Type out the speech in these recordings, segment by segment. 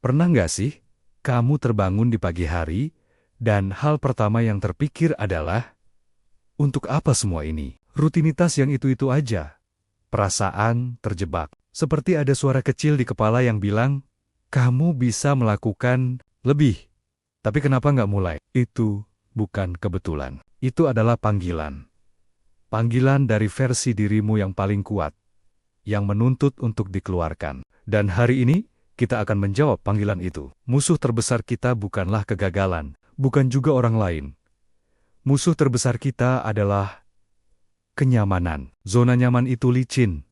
Pernah nggak sih, kamu terbangun di pagi hari, dan hal pertama yang terpikir adalah, untuk apa semua ini? Rutinitas yang itu-itu aja. Perasaan terjebak. Seperti ada suara kecil di kepala yang bilang, kamu bisa melakukan lebih. Tapi kenapa nggak mulai? Itu bukan kebetulan. Itu adalah panggilan. Panggilan dari versi dirimu yang paling kuat, yang menuntut untuk dikeluarkan. Dan hari ini, kita akan menjawab panggilan itu. Musuh terbesar kita bukanlah kegagalan, bukan juga orang lain. Musuh terbesar kita adalah kenyamanan. Zona nyaman itu licin.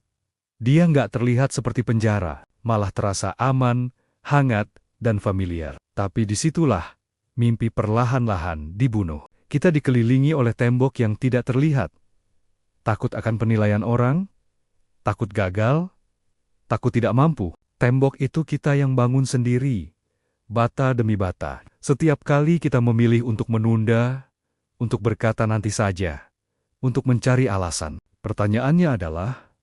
Dia nggak terlihat seperti penjara, malah terasa aman, hangat, dan familiar. Tapi disitulah mimpi perlahan-lahan dibunuh. Kita dikelilingi oleh tembok yang tidak terlihat. Takut akan penilaian orang, takut gagal, takut tidak mampu. Tembok itu kita yang bangun sendiri, bata demi bata. Setiap kali kita memilih untuk menunda, untuk berkata nanti saja, untuk mencari alasan. Pertanyaannya adalah,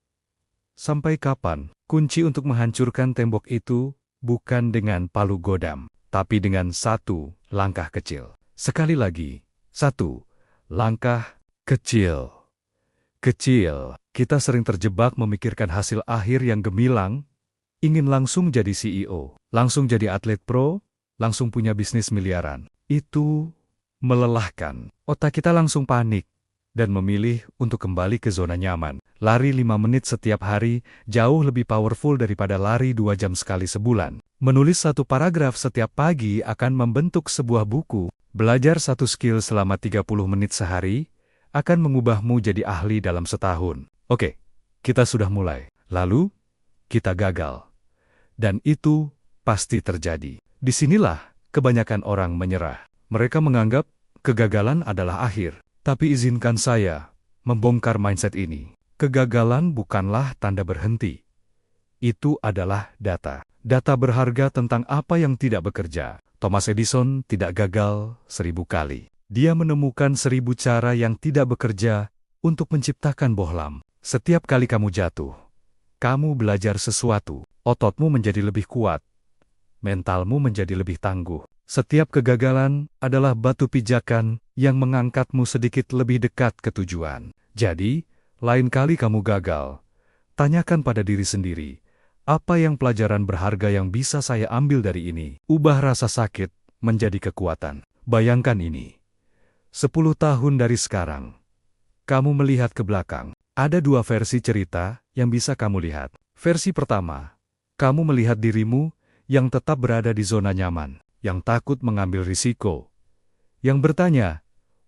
sampai kapan? Kunci untuk menghancurkan tembok itu bukan dengan palu godam, tapi dengan satu langkah kecil. Sekali lagi, satu langkah kecil. Kecil, kita sering terjebak memikirkan hasil akhir yang gemilang, ingin langsung jadi CEO, langsung jadi atlet pro, langsung punya bisnis miliaran. Itu melelahkan. Otak kita langsung panik dan memilih untuk kembali ke zona nyaman. Lari 5 menit setiap hari jauh lebih powerful daripada lari 2 jam sekali sebulan. Menulis 1 paragraf setiap pagi akan membentuk sebuah buku. Belajar 1 skill selama 30 menit sehari akan mengubahmu jadi ahli dalam setahun. Oke, kita sudah mulai. Lalu, kita gagal. Dan itu pasti terjadi. Disinilah kebanyakan orang menyerah. Mereka menganggap kegagalan adalah akhir. Tapi izinkan saya membongkar mindset ini. Kegagalan bukanlah tanda berhenti. Itu adalah data. Data berharga tentang apa yang tidak bekerja. Thomas Edison tidak gagal 1000 kali. Dia menemukan 1000 cara yang tidak bekerja untuk menciptakan bohlam. Setiap kali kamu jatuh, kamu belajar sesuatu. Ototmu menjadi lebih kuat. Mentalmu menjadi lebih tangguh. Setiap kegagalan adalah batu pijakan yang mengangkatmu sedikit lebih dekat ke tujuan. Jadi, lain kali kamu gagal, tanyakan pada diri sendiri, apa yang pelajaran berharga yang bisa saya ambil dari ini? Ubah rasa sakit menjadi kekuatan. Bayangkan ini. 10 tahun dari sekarang, kamu melihat ke belakang. Ada 2 versi cerita yang bisa kamu lihat. Versi pertama, kamu melihat dirimu yang tetap berada di zona nyaman, yang takut mengambil risiko, yang bertanya,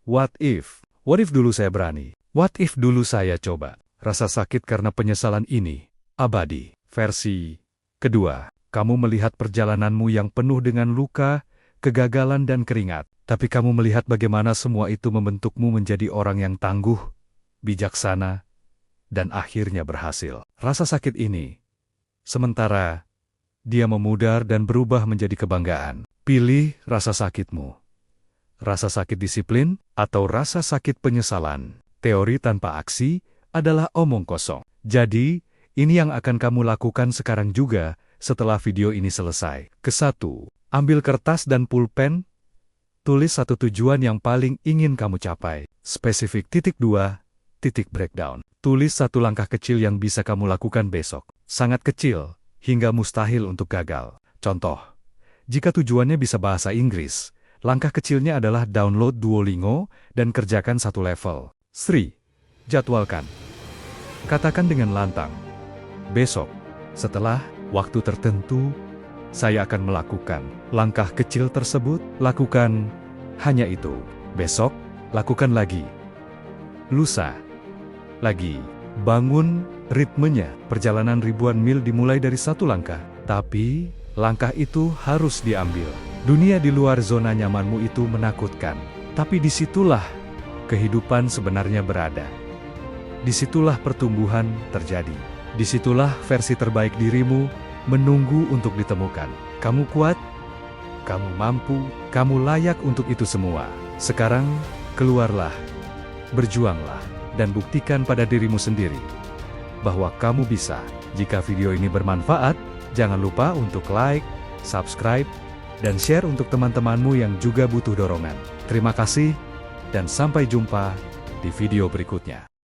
what if? What if dulu saya berani? What if dulu saya coba? Rasa sakit karena penyesalan ini abadi. Versi kedua, kamu melihat perjalananmu yang penuh dengan luka, kegagalan dan keringat, tapi kamu melihat bagaimana semua itu membentukmu menjadi orang yang tangguh, bijaksana, dan akhirnya berhasil. Rasa sakit ini, sementara dia memudar dan berubah menjadi kebanggaan. Pilih rasa sakitmu. Rasa sakit disiplin atau rasa sakit penyesalan. Teori tanpa aksi adalah omong kosong. Jadi, ini yang akan kamu lakukan sekarang juga setelah video ini selesai. Ke-1, ambil kertas dan pulpen. Tulis 1 tujuan yang paling ingin kamu capai. Spesifik. 2, titik breakdown. Tulis 1 langkah kecil yang bisa kamu lakukan besok. Sangat kecil, hingga mustahil untuk gagal. Contoh, jika tujuannya bisa bahasa Inggris, langkah kecilnya adalah download Duolingo dan kerjakan 1 level. 3. Jadwalkan. Katakan dengan lantang, besok, setelah waktu tertentu, saya akan melakukan langkah kecil tersebut. Lakukan hanya itu. Besok, lakukan lagi. Lusa, lagi. Bangun ritmenya. Perjalanan ribuan mil dimulai dari 1 langkah. Tapi, langkah itu harus diambil. Dunia di luar zona nyamanmu itu menakutkan. Tapi disitulah kehidupan sebenarnya berada. Disitulah pertumbuhan terjadi. Disitulah versi terbaik dirimu menunggu untuk ditemukan. Kamu kuat, kamu mampu, kamu layak untuk itu semua. Sekarang, keluarlah, berjuanglah, dan buktikan pada dirimu sendiri bahwa kamu bisa. Jika video ini bermanfaat, jangan lupa untuk like, subscribe, dan share untuk teman-temanmu yang juga butuh dorongan. Terima kasih, dan sampai jumpa di video berikutnya.